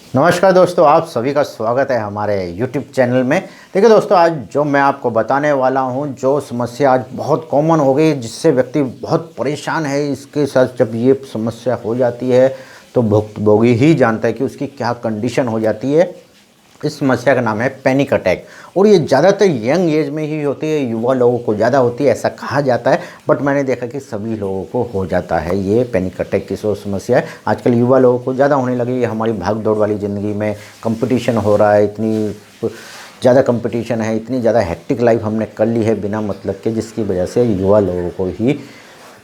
नमस्कार दोस्तों, आप सभी का स्वागत है हमारे YouTube चैनल में। देखिए दोस्तों, आज जो मैं आपको बताने वाला हूं, जो समस्या आज बहुत कॉमन हो गई, जिससे व्यक्ति बहुत परेशान है, इसके साथ जब ये समस्या हो जाती है तो भुक्तभोगी ही जानता है कि उसकी क्या कंडीशन हो जाती है। इस समस्या का नाम है पैनिक अटैक और ये ज़्यादातर यंग एज में ही होती है, युवा लोगों को ज़्यादा होती है ऐसा कहा जाता है। बट मैंने देखा कि सभी लोगों को हो जाता है ये पैनिक अटैक की समस्या है। आजकल युवा लोगों को ज़्यादा होने लगी है। हमारी भाग दौड़ वाली ज़िंदगी में कंपटीशन हो रहा है, इतनी ज़्यादा कंपटीशन है, इतनी ज़्यादा हेक्टिक लाइफ हमने कर ली है बिना मतलब के, जिसकी वजह से युवा लोगों को ही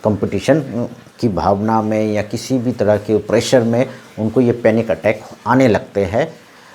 कंपटीशन की भावना में या किसी भी तरह के प्रेशर में उनको ये पैनिक अटैक आने लगते हैं।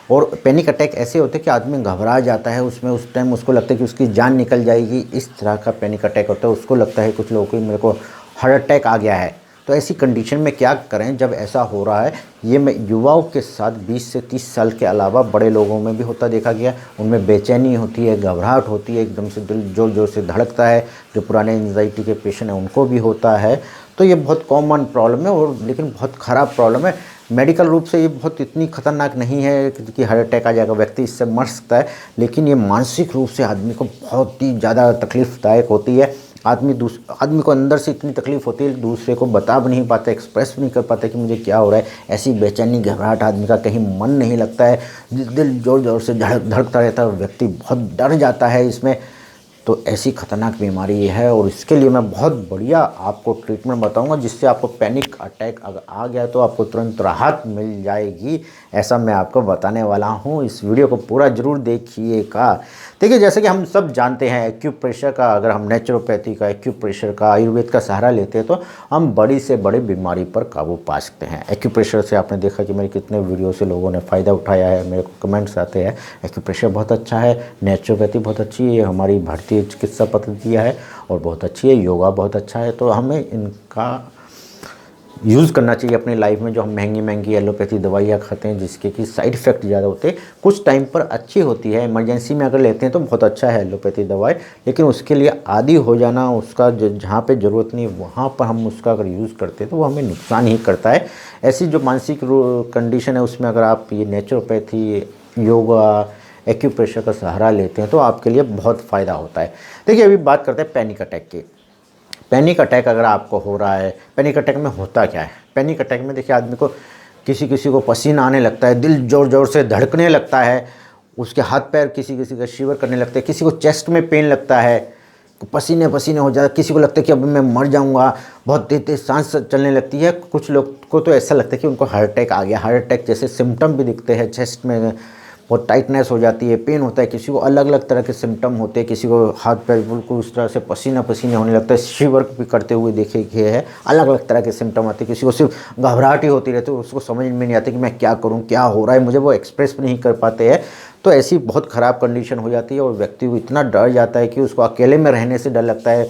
और पैनिक अटैक ऐसे होते हैं कि आदमी घबरा जाता है, उसमें उस टाइम उसको लगता है कि उसकी जान निकल जाएगी। इस तरह का पैनिक अटैक होता है। उसको लगता है कुछ लोगों को मेरे को हार्ट अटैक आ गया है। तो ऐसी कंडीशन में क्या करें जब ऐसा हो रहा है? ये मैं युवाओं के साथ 20 से 30 साल के अलावा बड़े लोगों में भी होता देखा गया। उनमें बेचैनी होती है, घबराहट होती है, एकदम से दिल ज़ोर ज़ोर से धड़कता है। जो पुराने एंजाइटी के पेशेंट हैं उनको भी होता है। तो ये बहुत कॉमन प्रॉब्लम है और लेकिन बहुत ख़राब प्रॉब्लम है। मेडिकल रूप से ये बहुत इतनी खतरनाक नहीं है कि हार्ट अटैक आ जाएगा, व्यक्ति इससे मर सकता है। लेकिन ये मानसिक रूप से आदमी को बहुत ही ज़्यादा तकलीफ़दायक होती है। आदमी को अंदर से इतनी तकलीफ़ होती है, दूसरे को बता भी नहीं पाता, एक्सप्रेस भी नहीं कर पाता कि मुझे क्या हो रहा है। ऐसी बेचैनी, घबराहट, आदमी का कहीं मन नहीं लगता है, दिल ज़ोर ज़ोर से धड़कता रहता है, व्यक्ति बहुत डर जाता है इसमें। तो ऐसी खतरनाक बीमारी है और इसके लिए मैं बहुत बढ़िया आपको ट्रीटमेंट बताऊंगा, जिससे आपको पैनिक अटैक अगर आ गया तो आपको तुरंत राहत मिल जाएगी। ऐसा मैं आपको बताने वाला हूं। इस वीडियो को पूरा ज़रूर देखिएगा। देखिए, जैसे कि हम सब जानते हैं, एक्यूप्रेशर का, अगर हम नेचुरोपैथी का, एक्यूप्रेशर का, आयुर्वेद का सहारा लेते हैं तो हम बड़ी से बड़ी बीमारी पर काबू पा सकते हैं। एक्यूप्रेशर से आपने देखा कि मेरे कितने वीडियो से लोगों ने फ़ायदा उठाया है, मेरे को कमेंट्स आते हैं। एक्यूप्रेशर बहुत अच्छा है, नेचुरोपैथी बहुत अच्छी है, हमारी भारतीय चिकित्सा पद्धतियाँ है और बहुत अच्छी है, योगा बहुत अच्छा है। तो हमें इनका यूज़ करना चाहिए अपनी लाइफ में। जो हम महंगी महंगी एलोपैथी दवाइयाँ खाते हैं जिसके कि साइड इफ़ेक्ट ज़्यादा होते हैं, कुछ टाइम पर अच्छी होती है, इमरजेंसी में अगर लेते हैं तो बहुत अच्छा है एलोपैथी दवाई। लेकिन उसके लिए आदी हो जाना, उसका जहाँ पे ज़रूरत नहीं वहाँ पर हम उसका अगर यूज़ करते हैं तो वो हमें नुकसान ही करता है। ऐसी जो मानसिक कंडीशन है उसमें अगर आप ये नेचुरोपैथी, योगा, एक्यूप्रेशर का सहारा लेते हैं तो आपके लिए बहुत फ़ायदा होता है। देखिए, अभी बात करते हैं पैनिक अटैक की। पैनिक अटैक अगर आपको हो रहा है, पैनिक अटैक में होता क्या है? पैनिक अटैक में देखिए, आदमी को किसी किसी को पसीना आने लगता है, दिल ज़ोर ज़ोर से धड़कने लगता है, उसके हाथ पैर किसी किसी का शिवर करने लगते हैं, किसी को चेस्ट में पेन लगता है, पसीने पसीने हो जाता है, किसी को लगता है कि अभी मैं मर जाऊंगा, बहुत तेज तेज सांस चलने लगती है। कुछ लोग को तो ऐसा लगता है कि उनको हार्ट अटैक आ गया। हार्ट अटैक जैसे सिम्टम भी दिखते हैं, चेस्ट में बहुत टाइटनेस हो जाती है, पेन होता है, किसी को अलग अलग तरह के सिम्टम होते हैं, किसी को हाथ पैर बिल्कुल उस तरह से पसीना पसीने होने लगता है, शिवर भी करते हुए देखे गए हैं। अलग अलग तरह के सिम्टम आते हैं। किसी को सिर्फ घबराहट ही होती रहती है, उसको समझ में नहीं आता कि मैं क्या करूं, क्या हो रहा है मुझे, वो एक्सप्रेस भी नहीं कर पाते हैं। तो ऐसी बहुत ख़राब कंडीशन हो जाती है और व्यक्ति को इतना डर जाता है कि उसको अकेले में रहने से डर लगता है।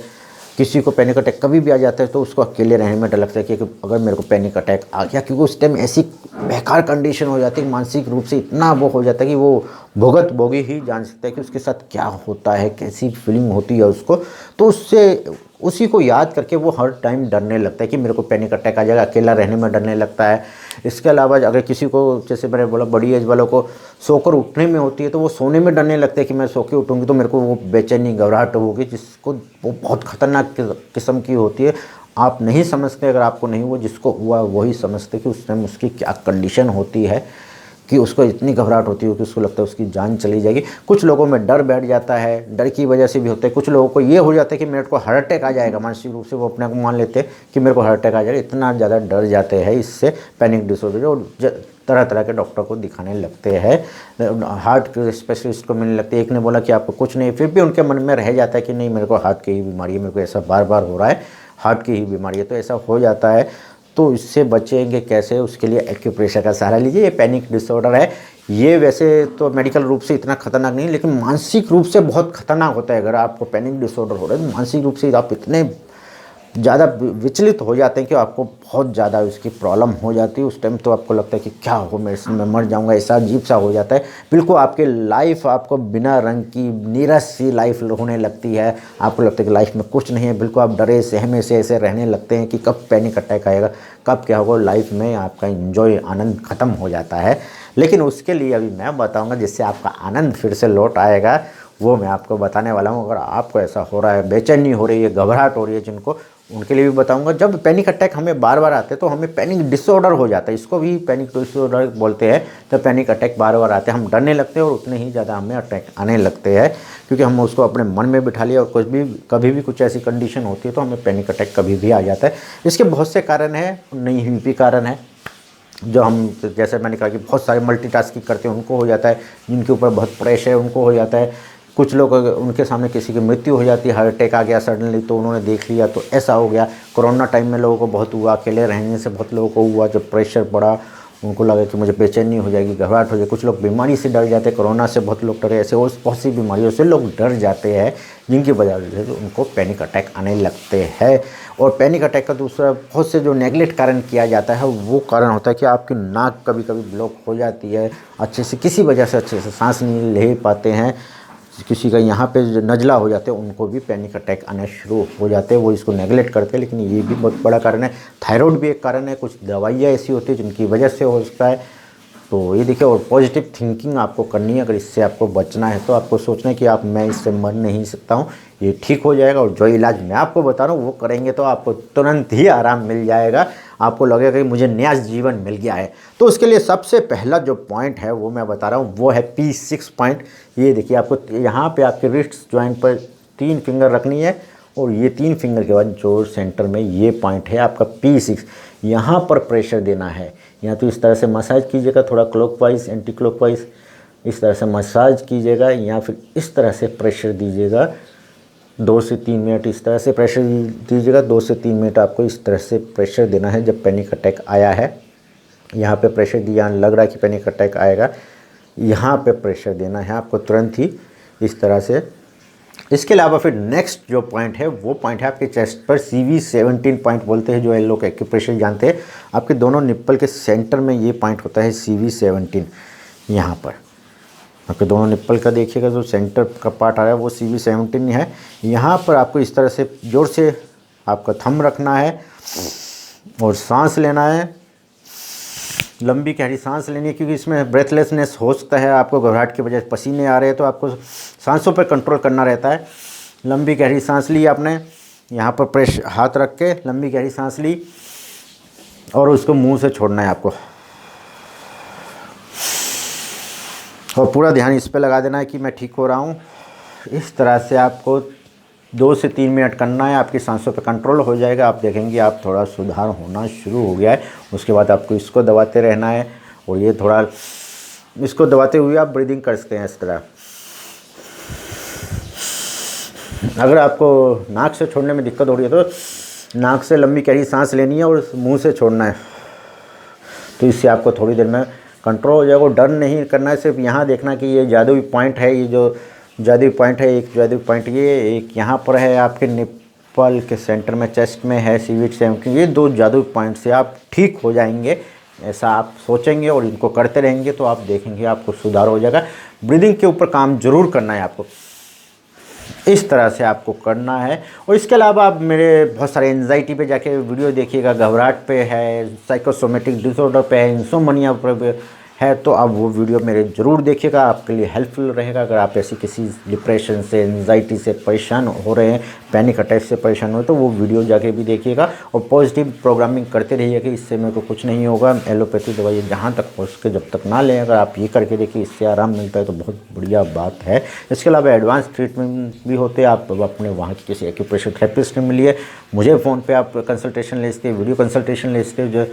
किसी को पैनिक अटैक कभी भी आ जाता है तो उसको अकेले रहने में डर लगता है कि अगर मेरे को पैनिक अटैक आ गया, क्योंकि उस टाइम ऐसी बेकार कंडीशन हो जाती है, मानसिक रूप से इतना वो हो जाता है कि वो भोगी ही जान सकता है कि उसके साथ क्या होता है, कैसी फीलिंग होती है उसको। तो उससे उसी को याद करके वो हर टाइम डरने लगता है कि मेरे को पैनिक अटैक आ जाएगा, अकेला रहने में डरने लगता है। इसके अलावा अगर किसी को, जैसे मैंने बोला, बड़ी एज वालों को सोकर उठने में होती है तो वो सोने में डरने लगता है कि मैं सो के उठूँगी तो मेरे को वो बेचैनी, घबराहट होगी, जिसको वो बहुत ख़तरनाक किस्म की होती है। आप नहीं समझते, अगर आपको नहीं हुआ, जिसको हुआ वही समझते कि उस टाइम उसकी क्या कंडीशन होती है, कि उसको इतनी घबराहट होती है कि उसको लगता है उसकी जान चली जाएगी। कुछ लोगों में डर बैठ जाता है, डर की वजह से भी होता है। कुछ लोगों को ये हो जाता है कि मेरे को हार्ट अटैक आ जाएगा, मानसिक रूप से वो अपने को मान लेते हैं कि मेरे को हार्ट अटैक आ जाएगा, इतना ज़्यादा डर जाते हैं इससे, पैनिक डिसऑर्डर, और तरह तरह के डॉक्टर को दिखाने लगते हैं, हार्ट के स्पेशलिस्ट को मिलने लगते हैं। एक ने बोला कि आपको कुछ नहीं, फिर भी उनके मन में रह जाता है कि नहीं, मेरे को हार्ट की ही बीमारी है, मेरे को ऐसा बार बार हो रहा है, हार्ट की ही बीमारी है। तो ऐसा हो जाता है। तो इससे बचेंगे कैसे? उसके लिए एक्यूप्रेशर का सहारा लीजिए। ये पैनिक डिसऑर्डर है, ये वैसे तो मेडिकल रूप से इतना खतरनाक नहीं, लेकिन मानसिक रूप से बहुत खतरनाक होता है। अगर आपको पैनिक डिसऑर्डर हो रहा है तो मानसिक रूप से आप इतने ज़्यादा विचलित हो जाते हैं कि आपको बहुत ज़्यादा उसकी प्रॉब्लम हो जाती है। उस टाइम तो आपको लगता है कि क्या हो, मेरे से मैं मर जाऊंगा, ऐसा अजीब सा हो जाता है। बिल्कुल आपकी लाइफ आपको बिना रंग की नीरस सी लाइफ होने लगती है। आपको लगता है कि लाइफ में कुछ नहीं है, बिल्कुल आप डरे सहमे से ऐसे रहने लगते हैं कि कब पैनिक अटैक आएगा, कब क्या होगा। लाइफ में आपका इंजॉय, आनंद ख़त्म हो जाता है। लेकिन उसके लिए अभी मैं बताऊंगा जिससे आपका आनंद फिर से लौट आएगा, वो मैं आपको बताने वाला हूँ। अगर आपको ऐसा हो रहा है, बेचैनी हो रही है, घबराहट हो रही है जिनको, उनके लिए भी बताऊंगा। जब पैनिक अटैक हमें बार बार आते हैं तो हमें पैनिक डिसऑर्डर हो जाता है, इसको भी पैनिक डिसऑर्डर बोलते हैं। तो पैनिक अटैक बार बार आते हैं, हम डरने लगते हैं और उतने ही ज़्यादा हमें अटैक आने लगते हैं, क्योंकि हम उसको अपने मन में बिठा लिया। और कुछ भी कभी भी कुछ ऐसी कंडीशन होती है तो हमें पैनिक अटैक कभी भी आ जाता है। इसके बहुत से कारण हैं, नहीं हुई भी कारण है। जो हम, जैसे मैंने कहा कि बहुत सारे मल्टीटास्किंग करते हैं उनको हो जाता है, जिनके ऊपर बहुत प्रेशर है उनको हो जाता है। कुछ लोग, उनके सामने किसी की मृत्यु हो जाती है, हार्ट अटैक आ गया सडनली, तो उन्होंने देख लिया तो ऐसा हो गया। कोरोना टाइम में लोगों को बहुत हुआ, अकेले रहने से बहुत लोगों को हुआ। जब प्रेशर पड़ा उनको लगा कि मुझे बेचैनी हो जाएगी, घबराहट हो जाएगी। कुछ लोग बीमारी से डर जाते हैं, कोरोना से बहुत लोग डरे। ऐसे और बहुत सी बीमारियों से लोग डर जाते हैं, जिनकी वजह से उनको पैनिक अटैक आने लगते हैं। और पैनिक अटैक का दूसरा बहुत से जो नेगलेक्ट कारण किया जाता है, वो कारण होता है कि आपकी नाक कभी कभी ब्लॉक हो जाती है, अच्छे से किसी वजह से अच्छे से सांस नहीं ले पाते हैं। किसी का यहाँ पे जो नज़ला हो जाते हैं उनको भी पैनिक अटैक आने शुरू हो जाते हैं, वो इसको नेगलेक्ट करते हैं। लेकिन ये भी बहुत बड़ा कारण है। थायराइड भी एक कारण है, कुछ दवाइयाँ ऐसी होती है जिनकी वजह से हो सकता है। तो ये देखिए, और पॉजिटिव थिंकिंग आपको करनी है। अगर इससे आपको बचना है तो आपको सोचना है कि आप, मैं इससे मर नहीं सकता हूँ, ये ठीक हो जाएगा। और जो इलाज मैं आपको बता रहा हूँ वो करेंगे तो आपको तुरंत ही आराम मिल जाएगा, आपको लगेगा कि मुझे नया जीवन मिल गया है। तो उसके लिए सबसे पहला जो पॉइंट है वो मैं बता रहा हूँ, वो है P6 पॉइंट। ये देखिए, आपको यहाँ पे आपके रिस्ट जॉइंट पर 3 फिंगर रखनी है, और ये 3 फिंगर के बाद जो सेंटर में ये पॉइंट है आपका P6, यहाँ पर प्रेशर देना है। या तो इस तरह से मसाज कीजिएगा, थोड़ा क्लॉकवाइज एंटी क्लॉकवाइज इस तरह से मसाज कीजिएगा, या फिर इस तरह से प्रेशर दीजिएगा 2 से 3 मिनट। इस तरह से प्रेशर दीजिएगा 2 से 3 मिनट। आपको इस तरह से प्रेशर देना है। जब पैनिक अटैक आया है, यहाँ पे प्रेशर दिया, लग रहा है कि पैनिक अटैक आएगा, यहाँ पे प्रेशर देना है आपको तुरंत ही इस तरह से। इसके अलावा फिर नेक्स्ट जो पॉइंट है वो पॉइंट है आपके चेस्ट पर, CV17 पॉइंट बोलते हैं, जो ये लोग एक्यूप्रेशर जानते हैं। आपके दोनों निप्पल के सेंटर में ये पॉइंट होता है CV17। यहाँ पर आपके दोनों निप्पल का देखिएगा, जो सेंटर का पार्ट आ रहा है वो CV17 है। यहाँ पर आपको इस तरह से जोर से आपका थंब रखना है और सांस लेना है, लंबी गहरी सांस लेनी है, क्योंकि इसमें ब्रेथलेसनेस हो सकता है, आपको घबराहट की वजह से पसीने आ रहे हैं, तो आपको सांसों पर कंट्रोल करना रहता है। लंबी गहरी सांस ली आपने, यहाँ पर प्रेस हाथ रख के लंबी गहरी सांस ली, और उसको मुंह से छोड़ना है आपको, और पूरा ध्यान इस पर लगा देना है कि मैं ठीक हो रहा हूँ। इस तरह से आपको 2 से 3 मिनट करना है। आपकी सांसों पे कंट्रोल हो जाएगा, आप देखेंगे आप थोड़ा सुधार होना शुरू हो गया है। उसके बाद आपको इसको दबाते रहना है, और ये थोड़ा इसको दबाते हुए आप ब्रीदिंग कर सकते हैं इस तरह। अगर आपको नाक से छोड़ने में दिक्कत हो रही है तो नाक से लंबी गहरी सांस लेनी है और मुंह से छोड़ना है, तो इससे आपको थोड़ी देर में कंट्रोल हो जाएगा। डर नहीं करना है, सिर्फ यहाँ देखना कि ये जादुई पॉइंट है, ये जो जादुई पॉइंट है, एक जादुई पॉइंट ये एक यहाँ पर है आपके निप्पल के सेंटर में, चेस्ट में है CV17। ये 2 जादुई पॉइंट से आप ठीक हो जाएंगे, ऐसा आप सोचेंगे और इनको करते रहेंगे तो आप देखेंगे आपको सुधार हो जाएगा। ब्रीदिंग के ऊपर काम जरूर करना है आपको, इस तरह से आपको करना है। और इसके अलावा आप मेरे बहुत सारे एंजाइटी पे जाके वीडियो देखिएगा, घबराहट पे है, साइकोसोमेटिक डिसऑर्डर पे है, इंसोमनिया पे है, तो आप वो वीडियो मेरे ज़रूर देखिएगा, आपके लिए हेल्पफुल रहेगा। अगर आप ऐसी किसी डिप्रेशन से, एंजाइटी से परेशान हो रहे हैं, पैनिक अटैक से परेशान हो, तो वो वीडियो जाके भी देखिएगा। और पॉजिटिव प्रोग्रामिंग करते रहिए कि इससे मेरे को कुछ नहीं होगा। एलोपैथी दवाई जहाँ तक हो सके जब तक ना लें, अगर आप ये करके देखिए इससे आराम मिलता है तो बहुत बढ़िया बात है। इसके अलावा एडवांस ट्रीटमेंट भी होते हैं, आप अपने वहाँ की किसी एक्यूप्रेशर थेरेपिस्ट से मिलिए, मुझे फ़ोन पर आप कंसल्टेशन ले सकते हैं, वीडियो कंसल्टेशन ले सकते हैं, जो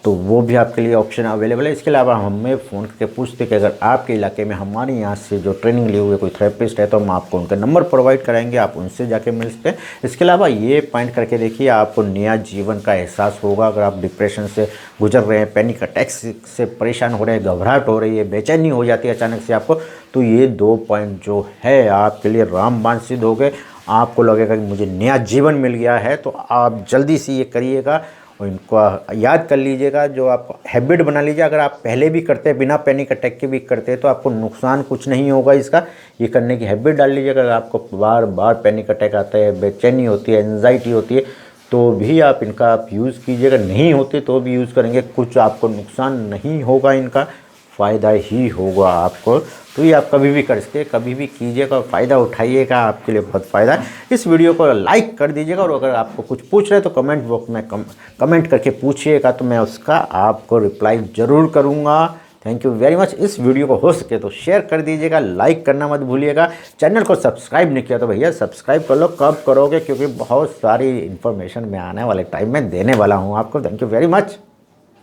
तो वो भी आपके लिए ऑप्शन अवेलेबल है। इसके अलावा हमें फ़ोन करके पूछते कि अगर आपके इलाके में हमारे यहाँ से जो ट्रेनिंग लिए हुए कोई थेरेपिस्ट है तो हम आपको उनका नंबर प्रोवाइड कराएंगे, आप उनसे जाके मिल सकते हैं। इसके अलावा ये पॉइंट करके देखिए, आपको नया जीवन का एहसास होगा। अगर आप डिप्रेशन से गुजर रहे हैं, पैनिक अटैक से परेशान हो रहे हैं, घबराहट हो रही है, बेचैनी हो जाती है अचानक से आपको, तो ये 2 पॉइंट जो है आपके लिए रामबाण सिद्ध हो गए। आपको लगेगा कि मुझे नया जीवन मिल गया है, तो आप जल्दी से ये करिएगा और इनको याद कर लीजिएगा, जो आप हैबिट बना लीजिए। अगर आप पहले भी करते हैं, बिना पैनिक अटैक के भी करते हैं, तो आपको नुकसान कुछ नहीं होगा इसका। ये करने की हैबिट डाल लीजिएगा। अगर आपको बार बार पैनिक अटैक आता है, बेचैनी होती है, एंजाइटी होती है, तो भी आप इनका यूज़ कीजिएगा। नहीं होते तो भी यूज़ करेंगे, कुछ आपको नुकसान नहीं होगा इनका। फ़ायदा ही होगा आपको। तो ये आप कभी भी कर सकते हैं, कभी भी कीजिएगा, फ़ायदा उठाइएगा, आपके लिए बहुत फ़ायदा है। इस वीडियो को लाइक कर दीजिएगा और अगर आपको कुछ पूछ रहे हैं तो कमेंट बॉक्स में कमेंट करके पूछिएगा, तो मैं उसका आपको रिप्लाई ज़रूर करूँगा। Thank you very much. इस वीडियो को हो सके तो शेयर कर दीजिएगा, लाइक करना मत भूलिएगा। चैनल को सब्सक्राइब नहीं किया तो भैया सब्सक्राइब कर लो। कब करोगे? क्योंकि बहुत सारी इन्फॉर्मेशन मैं आने वाले टाइम में देने वाला हूँ आपको। Thank you very much.